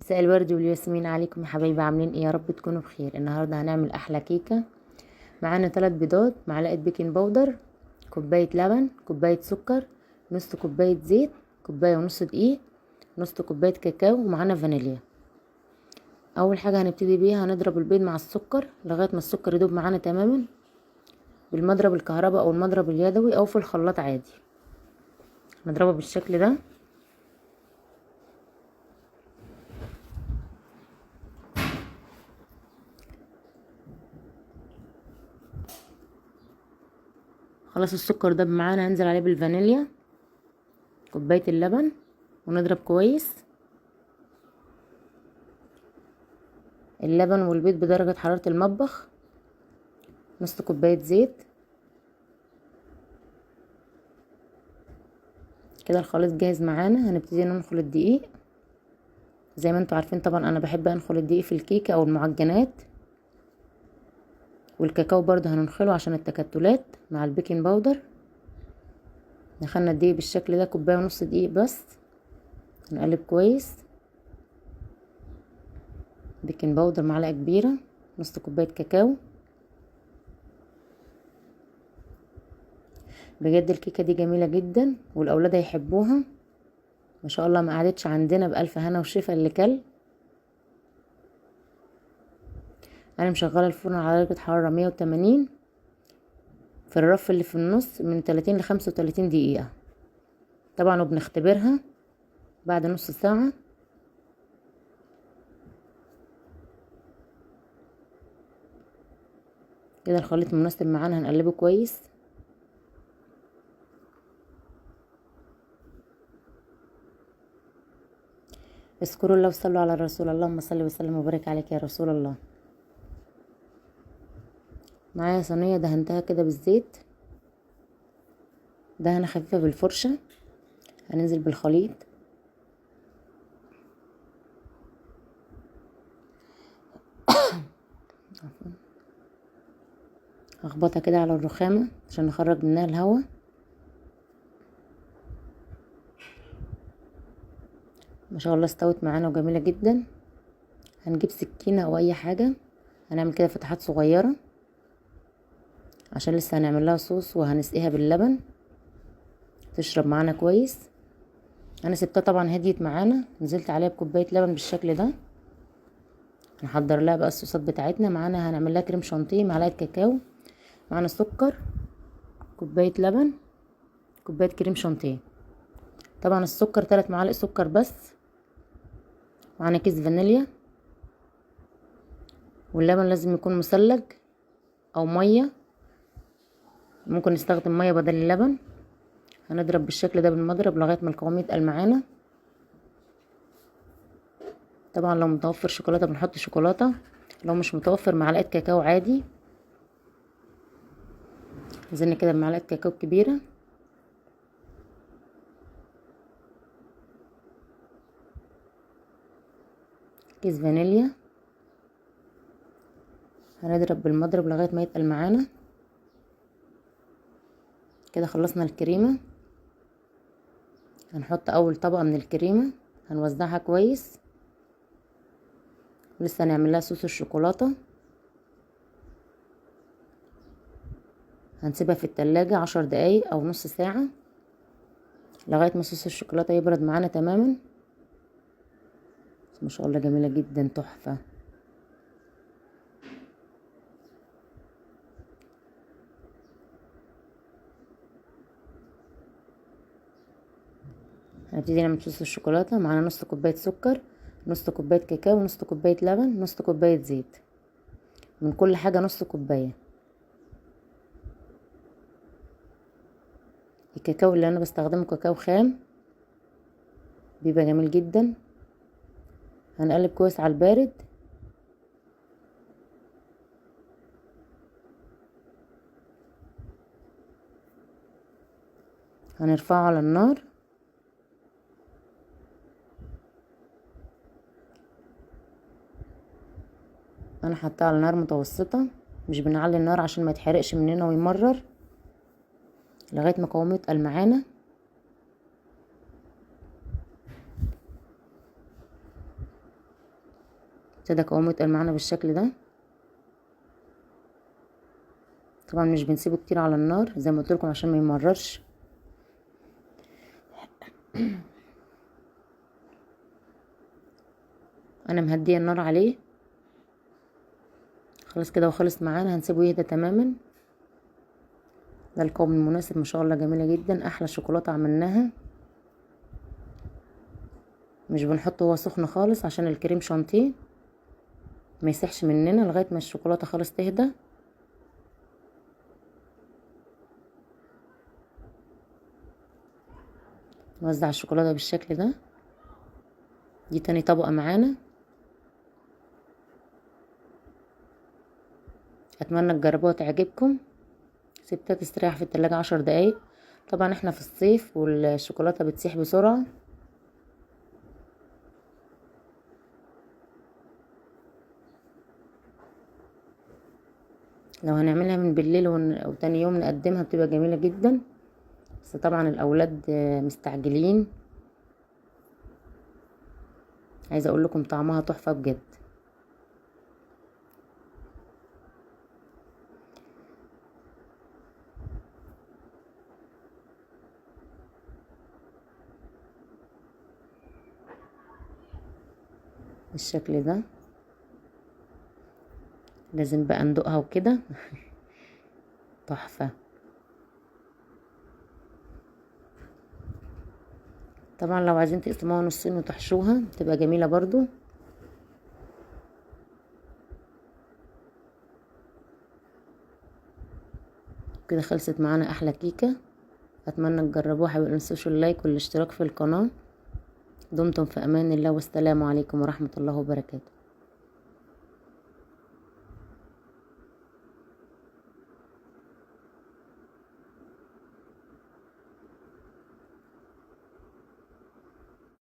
مساء الورد والياسمين عليكم يا حبايبي، عاملين ايه؟ يا رب تكونوا بخير. النهارده هنعمل احلى كيكه. معانا 3 بيضات، معلقه بيكنج باودر، كوبايه لبن، كوبايه سكر، نص كوبايه زيت، كوبايه ونص دقيق، نص كوبايه كاكاو، ومعانا فانيليا. اول حاجه هنبتدي بيها هنضرب البيض مع السكر لغايه ما السكر يدوب معانا تماما بالمضرب الكهرباء او المضرب اليدوي او في الخلاط عادي. نضربه بالشكل ده. خلاص السكر داب معانا، هنزل عليه بالفانيليا، كوبايه اللبن، ونضرب كويس. اللبن والبيض بدرجة حرارة المطبخ، نص كوباية زيت. كده الخليط جاهز معانا. هنبتدي ننخل الدقيق زي ما انتوا عارفين. طبعا انا بحب انخل الدقيق في الكيكة او المعجنات، والكاكاو برضه هننخله عشان التكتلات مع البيكنج باودر. دخلنا الدقيق بالشكل ده، كوباية ونص دقيق بس. نقلب كويس. بيكنج باودر معلقة كبيرة، نص كوباية كاكاو. بجد الكيكة دي جميلة جدا والاولاد هيحبوها ما شاء الله. ما قعدتش عندنا بألف هنا وشفا اللي كل. انا مشغله الفرن على درجه حراره 180 في الرف اللي في النص من 30 ل 35 دقيقه طبعا، وبنختبرها بعد نص ساعه. كده الخليط مناسب معانا، هنقلبه كويس. اذكروا الله وصلوا على الرسول، اللهم صل وسلم وبارك عليك يا رسول الله. معايا صينيه دهنتها كده بالزيت، دهنه خفيفه بالفرشه. هننزل بالخليط هخبطها كده على الرخامه عشان نخرج منها الهواء. ما شاء الله استوت معانا وجميله جدا. هنجيب سكينه او اي حاجه، هنعمل كده فتحات صغيره عشان لسه هنعمل لها صوص وهنسقيها باللبن تشرب معانا كويس. انا سبتها طبعا هديت معانا، نزلت عليها بكوبايه لبن بالشكل ده. هنحضر لها بقى الصوصات بتاعتنا. معانا هنعمل لها كريم شانتيه، معلقه كاكاو، معانا سكر، كوبايه لبن، كوبايه كريم شانتيه. طبعا السكر 3 معالق سكر بس. معانا كيس فانيليا، واللبن لازم يكون مثلج او ميه، ممكن نستخدم ميه بدل اللبن. هنضرب بالشكل ده بالمضرب لغايه ما القوام يتقل معانا. طبعا لو متوفر شوكولاته بنحط شوكولاته، لو مش متوفر معلقه كاكاو عادي. نزلنا كده بمعلقه كاكاو كبيره. كيس فانيليا، هنضرب بالمضرب لغايه ما يتقل معانا. كده خلصنا الكريمه. هنحط اول طبقه من الكريمه، هنوزعها كويس. لسه هنعمل لها صوص الشوكولاته. هنسيبها في التلاجة 10 دقايق او نص ساعه لغايه ما صوص الشوكولاته يبرد معانا تماما. ما شاء الله جميله جدا، تحفه. هنبتدي نعمل صوص الشوكولاته. معانا نص كوبايه سكر، نص كوبايه كاكاو، نص كوبايه لبن، نص كوبايه زيت. من كل حاجه نص كوبايه. الكاكاو اللي انا بستخدمه كاكاو خام، بيبقى جميل جدا. هنقلب كويس على البارد. هنرفعه على النار. انا حطاه على نار متوسطه، مش بنعلي النار عشان ما يتحرقش مننا ويمرر، لغايه ما قوامه يتقل معانا. ابتدى قوامه يتقل معانا بالشكل ده. طبعا مش بنسيبه كتير على النار زي ما قلت لكم عشان ما يمررش. انا مهديه النار عليه خلاص كده وخلص معانا. هنسيبه يهدى تماما. ده القوام المناسب ما شاء الله، جميله جدا، احلى شوكولاته عملناها. مش بنحطه هو سخن خالص عشان الكريم شانتيه ما يسيحش مننا لغايه ما الشوكولاته خالص تهدى. نوزع الشوكولاته بالشكل ده. دي تاني طبقه معانا. اتمنى تجربوها تعجبكم. سبتها تستريح في التلاجة 10 دقايق. طبعا احنا في الصيف والشوكولاته بتسيح بسرعه. لو هنعملها من بالليل او تاني يوم نقدمها بتبقى جميله جدا، بس طبعا الاولاد مستعجلين. عايزه اقول لكم طعمها تحفه بجد. بالشكل ده لازم بقى ندوقها وكده. تحفه. طبعا لو عايزين تقسموها نصين وتحشوها تبقى جميله برضو. كده خلصت معانا احلى كيكه. اتمنى تجربوها. حبيبي متنسوش اللايك والاشتراك في القناه. دمتم في امان الله، والسلام عليكم ورحمه الله وبركاته.